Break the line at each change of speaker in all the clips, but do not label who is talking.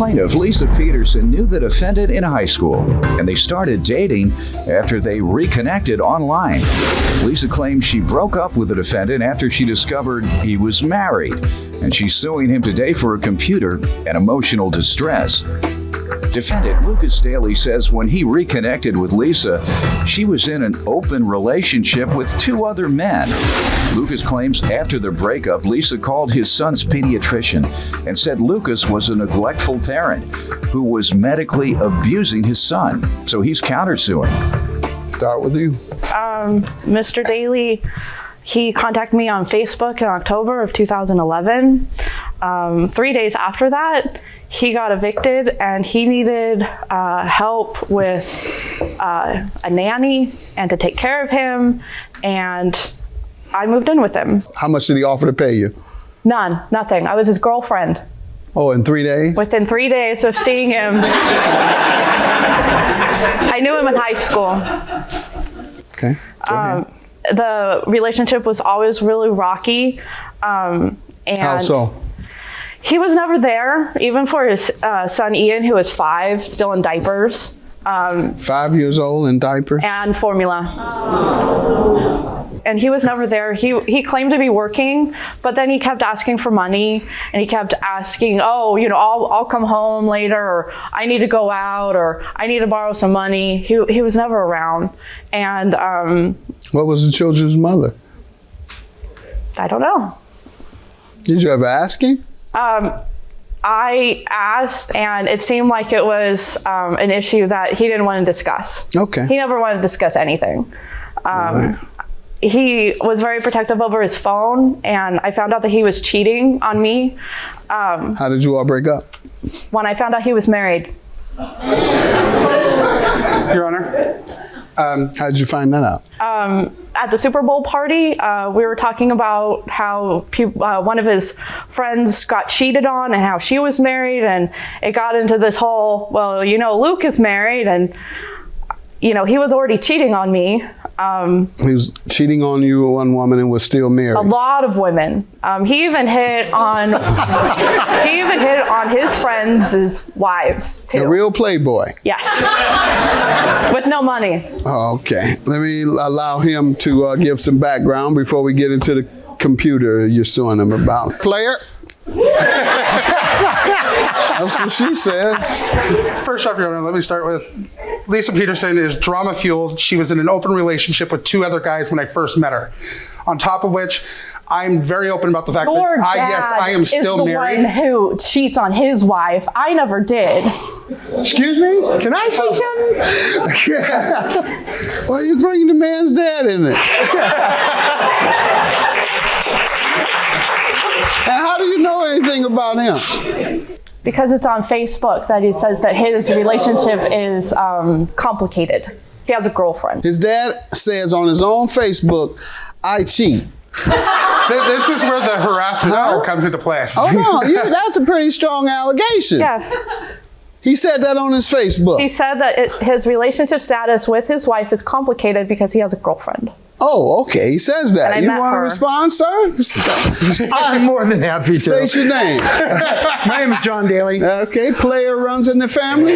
Plaintiff Lisa Peterson knew the defendant in high school, and they started dating after they reconnected online. Lisa claims she broke up with the defendant after she discovered he was married, and she's suing him today for a computer and emotional distress. Defendant Lucas Daly says when he reconnected with Lisa, she was in an open relationship with 2 other men. Lucas claims after their breakup, Lisa called his son's pediatrician and said Lucas was a neglectful parent who was medically abusing his son. So he's countersuing.
Start with you.
Mr. Daly, he contacted me on Facebook in October of 2011. 3 days after that, he got evicted and he needed help with a nanny and to take care of him, and I moved in with him.
How much did he offer to pay you?
Nothing. I was his girlfriend.
Oh, in 3 days?
Within 3 days of seeing him. I knew him in high school.
Okay, go ahead.
The relationship was always really rocky. And
How so?
He was never there, even for his son Ian, who was 5, still in diapers.
5 years old in diapers?
And formula. And he was never there. He claimed to be working, but then he kept asking for money, and he kept asking, oh, you know, I'll come home later, or I need to go out, or I need to borrow some money. He was never around. And
what was the children's mother?
I don't know.
Did you ever ask him?
I asked, and it seemed like it was an issue that he didn't want to discuss.
Okay.
He never wanted to discuss anything.
Right.
He was very protective over his phone, and I found out that he was cheating on me.
How did you all break up?
When I found out he was married.
Your Honor.
How did you find that out?
At the Super Bowl party, we were talking about how one of his friends got cheated on and how she was married, and it got into this whole, well, you know, Luke is married, and, you know, he was already cheating on me.
He was cheating on you, one woman, and was still married.
A lot of women. He even hit on his friends' wives too.
A real playboy.
Yes. With no money.
Oh, okay. Let me allow him to give some background before we get into the computer you're suing him about. Player. That's what she says.
First off, Your Honor, let me start with Lisa Peterson is drama-fueled. She was in an open relationship with 2 other guys when I first met her. On top of which, I'm very open about the fact that I am still married.
Is the one who cheats on his wife. I never did.
Excuse me? Can I say something?
Why are you bringing the man's dad in it? And how do you know anything about him?
Because it's on Facebook that he says that his relationship is complicated. He has a girlfriend.
His dad says on his own Facebook, I cheat.
This is where the harassment part comes into place.
Oh no, that's a pretty strong allegation.
Yes.
He said that on his Facebook.
He said that his relationship status with his wife is complicated because he has a girlfriend.
Oh, okay. He says that.
And
You want to respond, sir?
I'm more than happy to.
State your name.
My name is John Daly.
Okay. Player runs in the family.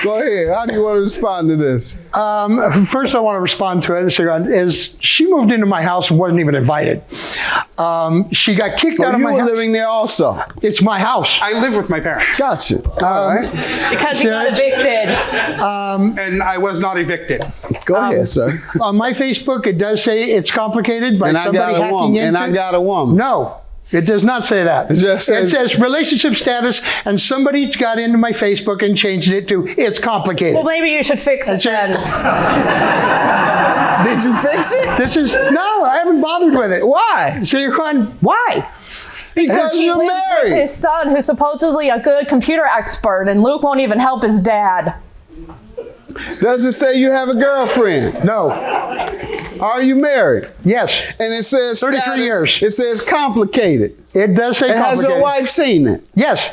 Go ahead. How do you want to respond to this?
First, I want to respond to it. Is she moved into my house and wasn't even invited. She got kicked out of my house.
You were living there also?
It's my house.
I live with my parents.
Gotcha. All right.
Because he got evicted.
And I was not evicted.
Go ahead, sir.
On my Facebook, it does say it's complicated by somebody hacking into.
And I got a woman.
No. It does not say that. It says relationship status, and somebody got into my Facebook and changed it to it's complicated.
Well, maybe you should fix it then.
Did you fix it?
No, I haven't bothered with it.
Why?
So you're going, why?
Because you're married.
With his son, who's supposedly a good computer expert, and Luke won't even help his dad.
Does it say you have a girlfriend?
No.
Are you married?
Yes.
And it says
33 years.
It says complicated.
It does say complicated.
Has your wife seen it?
Yes.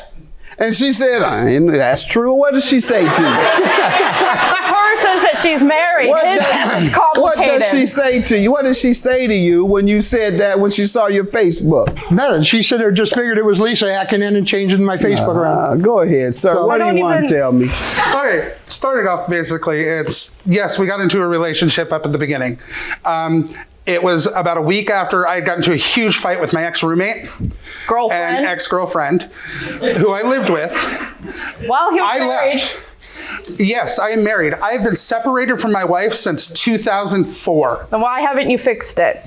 And she said, that's true. What did she say to you?
Her says that she's married. It's complicated.
What does she say to you? What did she say to you when you said that, when she saw your Facebook?
Nothing. She said, I just figured it was Lisa hacking in and changing my Facebook around.
Go ahead, sir.
So
what do you want to tell me?
Okay, starting off basically, yes, we got into a relationship up at the beginning. It was about a week after I had gotten into a huge fight with my ex-roommate.
Girlfriend.
And ex-girlfriend, who I lived with.
While he was married.
Left. Yes, I am married. I have been separated from my wife since 2004.
Then why haven't you fixed it?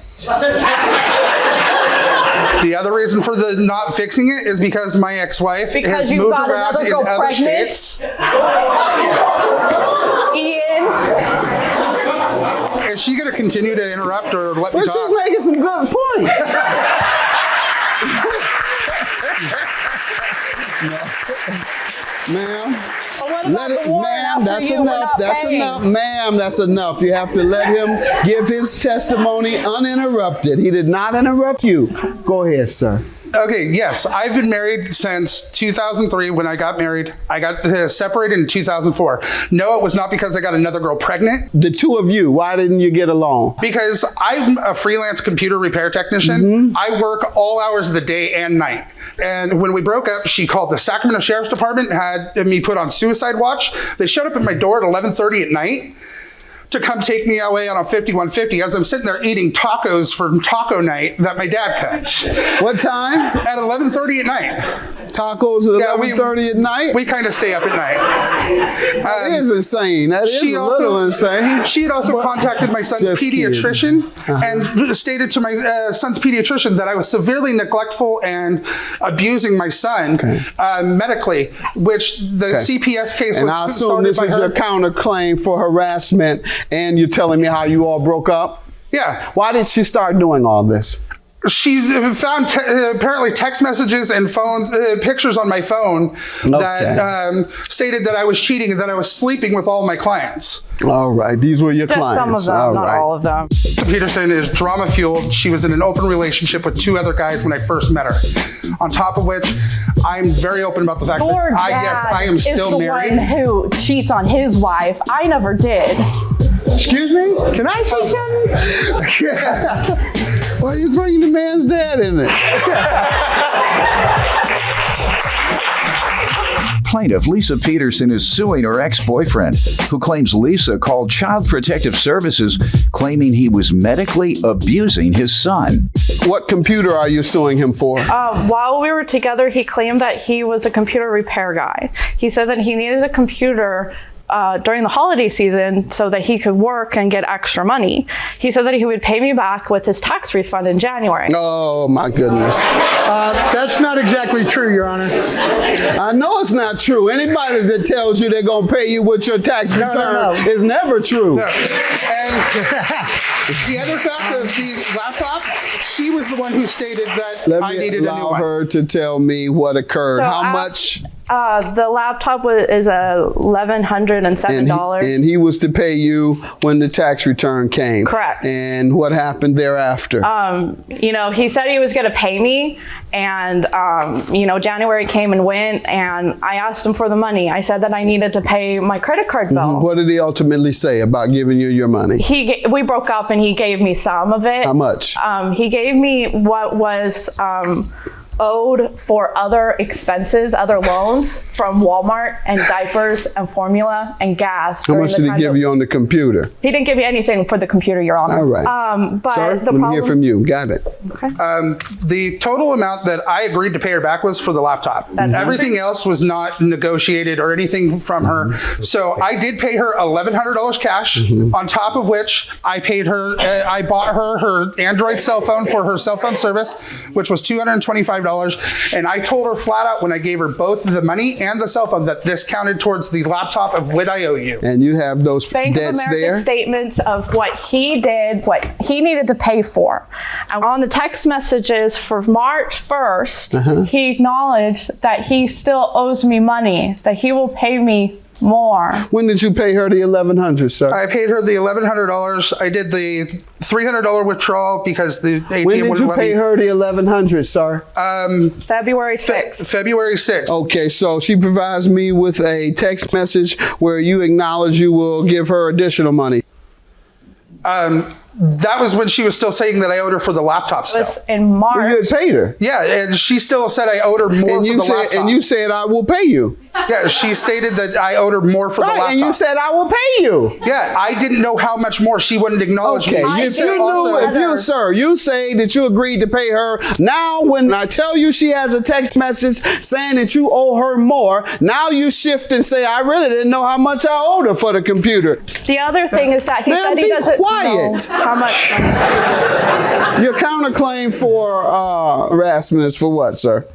The other reason for the not fixing it is because my ex-wife has moved around in other states.
Ian.
Is she going to continue to interrupt or let me talk?
She's making some good points. Ma'am, that's enough. That's enough. Ma'am, that's enough. You have to let him give his testimony uninterrupted. He did not interrupt you. Go ahead, sir.
Okay, yes. I've been married since 2003 when I got married. I got separated in 2004. No, it was not because I got another girl pregnant.
The two of you, why didn't you get along?
Because I'm a freelance computer repair technician. Mm-hmm. I work all hours of the day and night. And when we broke up, she called the Sacramento Sheriff's Department, had me put on suicide watch. They showed up at my door at 11:30 at night to come take me away on a 5150 as I'm sitting there eating tacos from taco night that my dad cut.
What time?
At 11:30 at night.
Tacos at 11:30 at night?
We kind of stay up at night.
That is insane. That is a little insane.
She had also contacted my son's pediatrician and stated to my son's pediatrician that I was severely neglectful and abusing my son medically, which the CPS case
and
was
I assume this is your counterclaim for harassment, and you're telling me how you all broke up?
Yeah.
Why did she start doing all this?
She's found apparently text messages and phone pictures on my phone that stated that I was cheating and that I was sleeping with all my clients.
All right, these were your
Just
clients.
some of them, not all of them.
Peterson is drama fueled. She was in an open relationship with two other guys when I first met her. On top of which, I'm very open about the fact
Your
that I am still married.
Is the one who cheats on his wife. I never did.
Excuse me? Can I say something?
Why are you bringing the man's dad in there?
Plaintiff Lisa Peterson is suing her ex-boyfriend, who claims Lisa called Child Protective Services, claiming he was medically abusing his son.
What computer are you suing him for?
While we were together, he claimed that he was a computer repair guy. He said that he needed a computer during the holiday season so that he could work and get extra money. He said that he would pay me back with his tax refund in January.
Oh, my goodness.
That's not exactly true, Your Honor.
I know it's not true. Anybody that tells you they're going to pay you with your tax return is never true.
No. And the other fact of the laptop, she was the one who stated that I needed a new one.
Allow her to tell me what occurred.
So
how much?
The laptop is $1,107.
And he was to pay you when the tax return came.
Correct.
And what happened thereafter?
He said he was going to pay me, and January came and went, and I asked him for the money. I said that I needed to pay my credit card bill.
Mm-hmm. What did he ultimately say about giving you your money?
We broke up, and he gave me some of it.
How much?
He gave me what was owed for other expenses, other loans from Walmart and diapers and formula and gas.
How much did he give you on the computer?
He didn't give me anything for the computer, Your Honor.
All right.
But
Sir, let me hear from you. Got it.
Okay.
The total amount that I agreed to pay her back was for the laptop. Everything else was not negotiated or anything from her. So I did pay her $1,100 cash, on top of which I paid her, I bought her Android cell phone for her cell phone service, which was $225. And I told her flat out when I gave her both the money and the cell phone that this counted towards the laptop of what I owe you.
And you have those
Bank
debts
of America
there?
Statements of what he did, what he needed to pay for. And on the text messages for March 1st, he acknowledged that he still owes me money, that he will pay me More.
When did you pay her the $1,100, sir?
I paid her the $1,100. I did the $300 withdrawal because the ATM
When did
wouldn't
you
let
pay
me.
her the $1,100, sir?
February 6th.
February 6th.
Okay, so she provides me with a text message where you acknowledge you will give her additional money.
That was when she was still saying that I owed her for the laptop
It was
stuff.
in March.
Well, you had paid her.
Yeah, and she still said I owed her more for the laptop.
And you said, I will pay you.
Yeah, she stated that I owed her more for the laptop.
And you said, I will pay you.
Yeah, I didn't know how much more. She wouldn't acknowledge
Okay,
me.
you say that you agreed to pay her. Now, when I tell you she has a text message saying that you owe her more, now you shift and say, I really didn't know how much I owed her for the computer.
The other thing is that he
Ma'am,
said he
be
doesn't
quiet.
know how much money.
Your counterclaim for harassment is for what, sir?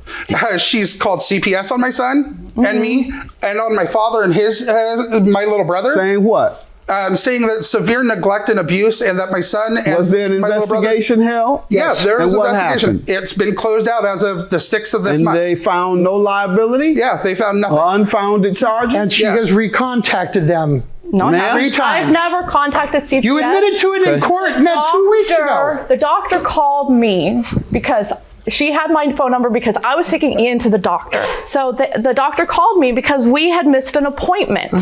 She's called CPS on my son and me, and on my father and his, my little brother.
Saying what?
Saying that severe neglect and abuse, and that my son and
Was there an
my little brother-
investigation held?
Yeah, there was
And
an
what
investigation.
happened?
It's been closed out as of the 6th of this
And
month.
they found no liability?
Yeah, they found nothing.
Unfounded charges?
And she
Yeah.
has recontacted them.
No,
Ma'am?
3 times.
I've never contacted CPS.
You admitted to it in court 2 weeks ago.
The doctor called me because she had my phone number because I was taking Ian to the doctor. So the doctor called me because we had missed an appointment.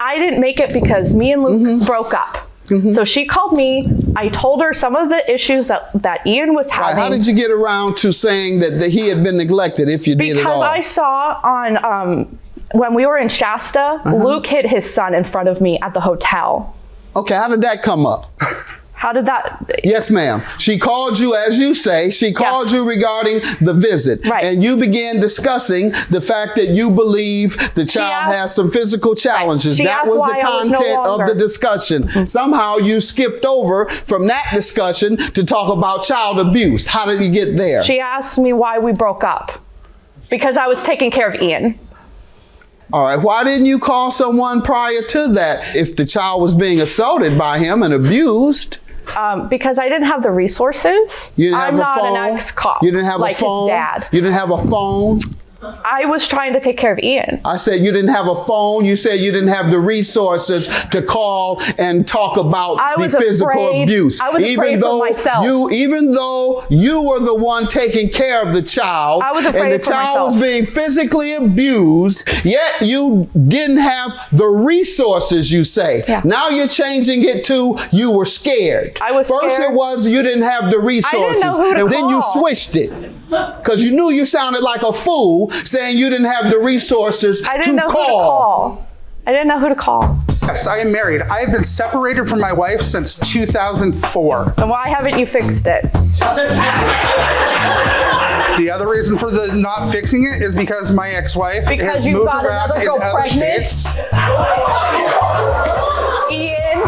I didn't make it because me and Luke broke up. So she called me. I told her some of the issues that Ian was having.
How did you get around to saying that he had been neglected, if you did at all?
Because I saw on when we were in Shasta, Luke hit his son in front of me at the hotel.
Okay, how did that come up?
How did that?
Yes, ma'am. She called you, as you say, she called you regarding the visit.
Right.
And you began discussing the fact that you believe the child has some physical challenges.
She
That
asked
was the
why I was no
content of
longer.
the discussion. Somehow you skipped over from that discussion to talk about child abuse. How did you get there?
She asked me why we broke up. Because I was taking care of Ian.
All right. Why didn't you call someone prior to that if the child was being assaulted by him and abused?
Because I didn't have the resources.
You didn't have
I'm
a
not
phone?
an ex-cop.
You didn't have
like
a phone?
his dad.
You didn't have a phone?
I was trying to take care of Ian.
I said you didn't have a phone. You said you didn't have the resources to call and talk about the physical abuse.
I was afraid for myself.
Even though you were the one taking care of the child,
I was afraid
and the
for
child
myself.
was being physically abused, yet you didn't have the resources, you say.
Yeah.
Now you're changing it to you were scared.
I was
First
scared.
it was you didn't have the resources.
know who to
and then you
call.
switched it. Because you knew you sounded like a fool saying you didn't have the resources
I didn't know who to call. I didn't know who to call.
Yes, I am married. I have been separated from my wife since 2004.
Then why haven't you fixed it?
The other reason for the not fixing it is because my ex-wife
Because
has
you
moved
got
around
another
in
girl
other
pregnant?
states.
Ian.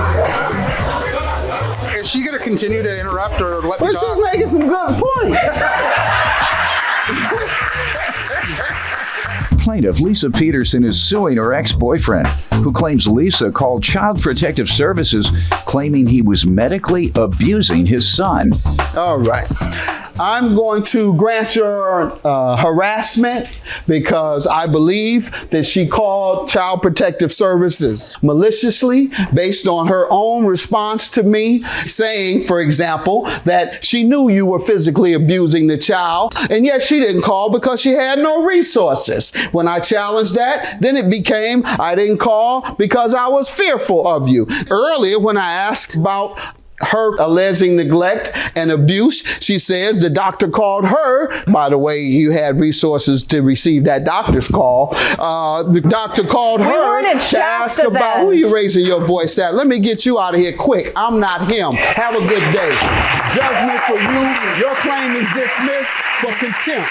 Is she going to continue to interrupt or let me
But
talk?
she's making some good points.
Plaintiff Lisa Peterson is suing her ex-boyfriend, who claims Lisa called Child Protective Services claiming he was medically abusing his son.
All right. I'm going to grant your harassment because I believe that she called Child Protective Services maliciously based on her own response to me, saying, for example, that she knew you were physically abusing the child, and yet she didn't call because she had no resources. When I challenged that, then it became I didn't call because I was fearful of you. Earlier, when I asked about her alleging neglect and abuse, she says the doctor called her. By the way, you had resources to receive that doctor's call. The doctor called her
weren't in
to ask
Shasta
about
then.
who you raising your voice at. Let me get you out of here quick. I'm not him. Have a good day. Judgment for you. Your claim is dismissed for contempt.